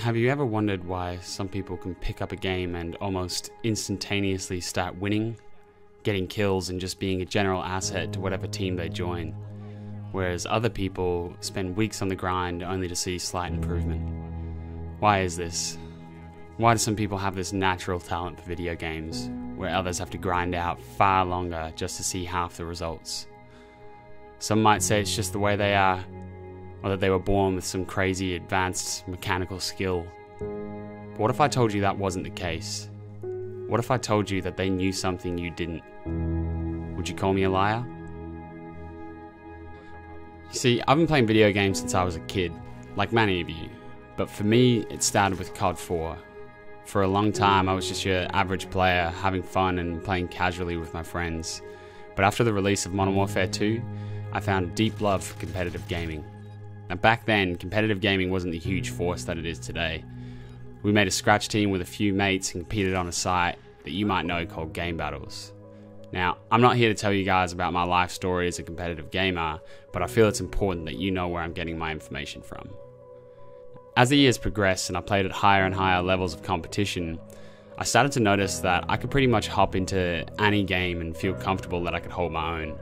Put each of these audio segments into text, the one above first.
Have you ever wondered why some people can pick up a game and almost instantaneously start winning, getting kills and just being a general asset to whatever team they join, whereas other people spend weeks on the grind only to see slight improvement? Why is this? Why do some people have this natural talent for video games, where others have to grind out far longer just to see half the results? Some might say it's just the way they are, or that they were born with some crazy advanced mechanical skill. But what if I told you that wasn't the case? What if I told you that they knew something you didn't? Would you call me a liar? You see, I've been playing video games since I was a kid, like many of you, but for me it started with COD 4. For a long time I was just your average player, having fun and playing casually with my friends. But after the release of Modern Warfare 2, I found a deep love for competitive gaming. Now back then, competitive gaming wasn't the huge force that it is today. We made a scratch team with a few mates and competed on a site that you might know called Game Battles. Now, I'm not here to tell you guys about my life story as a competitive gamer, but I feel it's important that you know where I'm getting my information from. As the years progressed and I played at higher and higher levels of competition, I started to notice that I could pretty much hop into any game and feel comfortable that I could hold my own.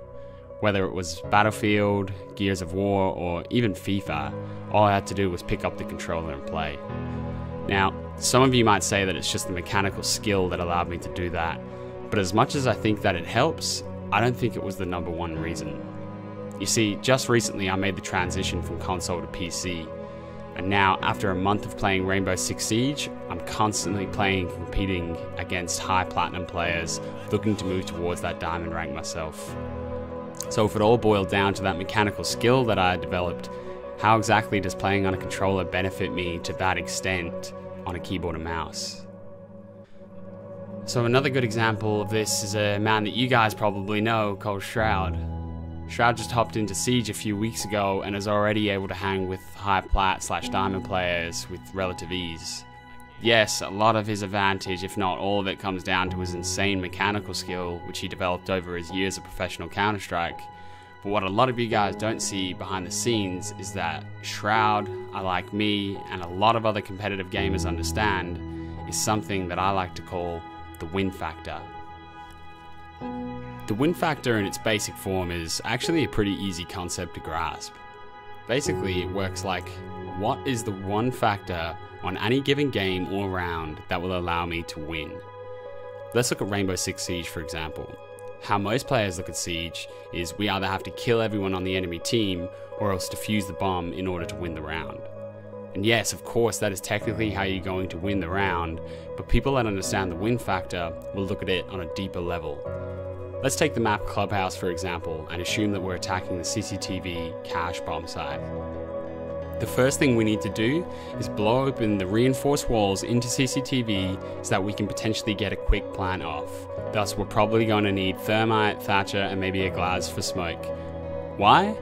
Whether it was Battlefield, Gears of War, or even FIFA, all I had to do was pick up the controller and play. Now, some of you might say that it's just the mechanical skill that allowed me to do that, but as much as I think that it helps, I don't think it was the number one reason. You see, just recently I made the transition from console to PC, and now after a month of playing Rainbow Six Siege, I'm constantly playing and competing against high platinum players, looking to move towards that diamond rank myself. So if it all boiled down to that mechanical skill that I had developed, how exactly does playing on a controller benefit me to that extent on a keyboard and mouse? So another good example of this is a man that you guys probably know called Shroud. Shroud just hopped into Siege a few weeks ago and is already able to hang with high plat / diamond players with relative ease. Yes, a lot of his advantage, if not all of it, comes down to his insane mechanical skill, which he developed over his years of professional Counter-Strike. But what a lot of you guys don't see behind the scenes is that Shroud, like me, and a lot of other competitive gamers understand, is something that I like to call the win factor. The win factor in its basic form is actually a pretty easy concept to grasp. Basically, it works like, what is the one factor on any given game or round that will allow me to win? Let's look at Rainbow Six Siege for example. How most players look at Siege is we either have to kill everyone on the enemy team or else defuse the bomb in order to win the round. And yes, of course, that is technically how you're going to win the round, but people that understand the win factor will look at it on a deeper level. Let's take the map Clubhouse for example and assume that we're attacking the CCTV cache bomb site. The first thing we need to do is blow open the reinforced walls into CCTV so that we can potentially get a quick plant off. Thus, we're probably going to need thermite, thatcher, and maybe a glass for smoke. Why?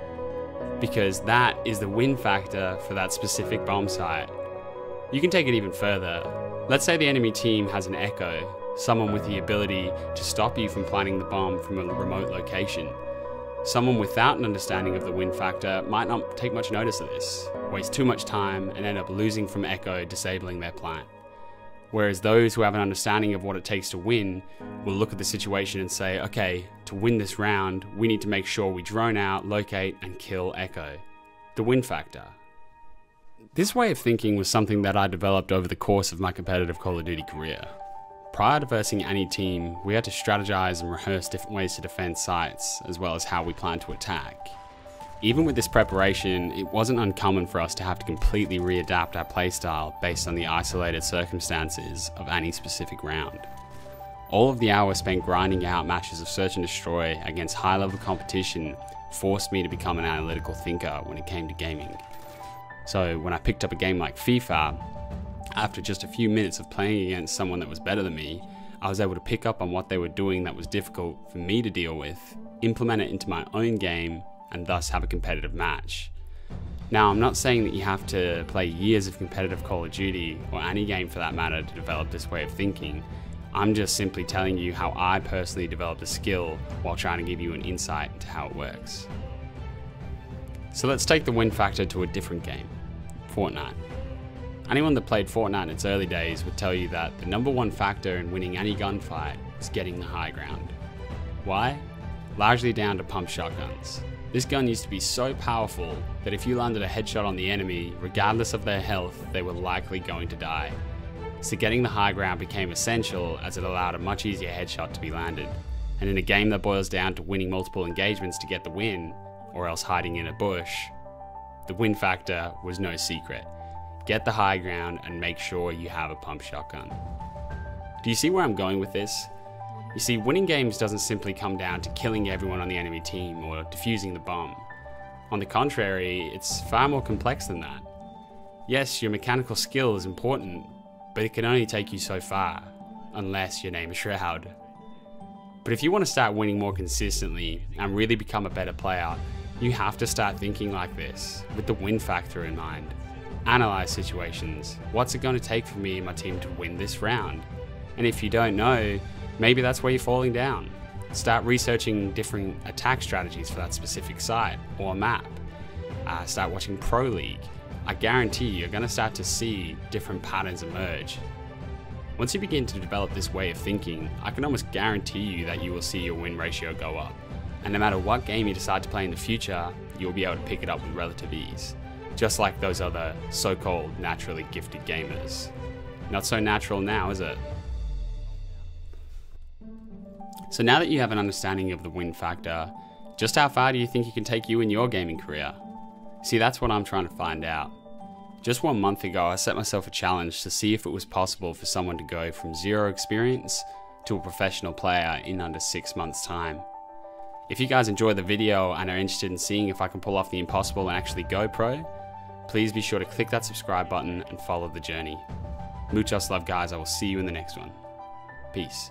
Because that is the win factor for that specific bomb site. You can take it even further. Let's say the enemy team has an echo, someone with the ability to stop you from planting the bomb from a remote location. Someone without an understanding of the win factor might not take much notice of this, waste too much time, and end up losing from echo, disabling their plant. Whereas those who have an understanding of what it takes to win will look at the situation and say, okay, to win this round, we need to make sure we drone out, locate, and kill echo. The win factor. This way of thinking was something that I developed over the course of my competitive Call of Duty career. Prior to versing any team, we had to strategize and rehearse different ways to defend sites, as well as how we plan to attack. Even with this preparation, it wasn't uncommon for us to have to completely readapt our playstyle based on the isolated circumstances of any specific round. All of the hours spent grinding out matches of search and destroy against high-level competition forced me to become an analytical thinker when it came to gaming. So when I picked up a game like FIFA, after just a few minutes of playing against someone that was better than me, I was able to pick up on what they were doing that was difficult for me to deal with, implement it into my own game, and thus have a competitive match. Now, I'm not saying that you have to play years of competitive Call of Duty, or any game for that matter, to develop this way of thinking. I'm just simply telling you how I personally developed a skill while trying to give you an insight into how it works. So let's take the win factor to a different game, Fortnite. Anyone that played Fortnite in its early days would tell you that the number one factor in winning any gunfight is getting the high ground. Why? Largely down to pump shotguns. This gun used to be so powerful that if you landed a headshot on the enemy, regardless of their health, they were likely going to die. So getting the high ground became essential as it allowed a much easier headshot to be landed. And in a game that boils down to winning multiple engagements to get the win, or else hiding in a bush, the win factor was no secret. Get the high ground and make sure you have a pump shotgun. Do you see where I'm going with this? You see, winning games doesn't simply come down to killing everyone on the enemy team or defusing the bomb. On the contrary, it's far more complex than that. Yes, your mechanical skill is important, but it can only take you so far, unless your name is Shroud. But if you want to start winning more consistently and really become a better player, you have to start thinking like this, with the win factor in mind. Analyze situations. What's it going to take for me and my team to win this round? And if you don't know, maybe that's where you're falling down. Start researching different attack strategies for that specific site or map. Start watching Pro League. I guarantee you're going to start to see different patterns emerge. Once you begin to develop this way of thinking, I can almost guarantee you that you will see your win ratio go up. And no matter what game you decide to play in the future, you'll be able to pick it up with relative ease. Just like those other so-called naturally gifted gamers. Not so natural now, is it? So now that you have an understanding of the win factor, just how far do you think it can take you in your gaming career? See, that's what I'm trying to find out. Just 1 month ago, I set myself a challenge to see if it was possible for someone to go from 0 experience to a professional player in under 6 months' time. If you guys enjoy the video and are interested in seeing if I can pull off the impossible and actually go pro, please be sure to click that subscribe button and follow the journey. Muchos love, guys. I will see you in the next one. Peace.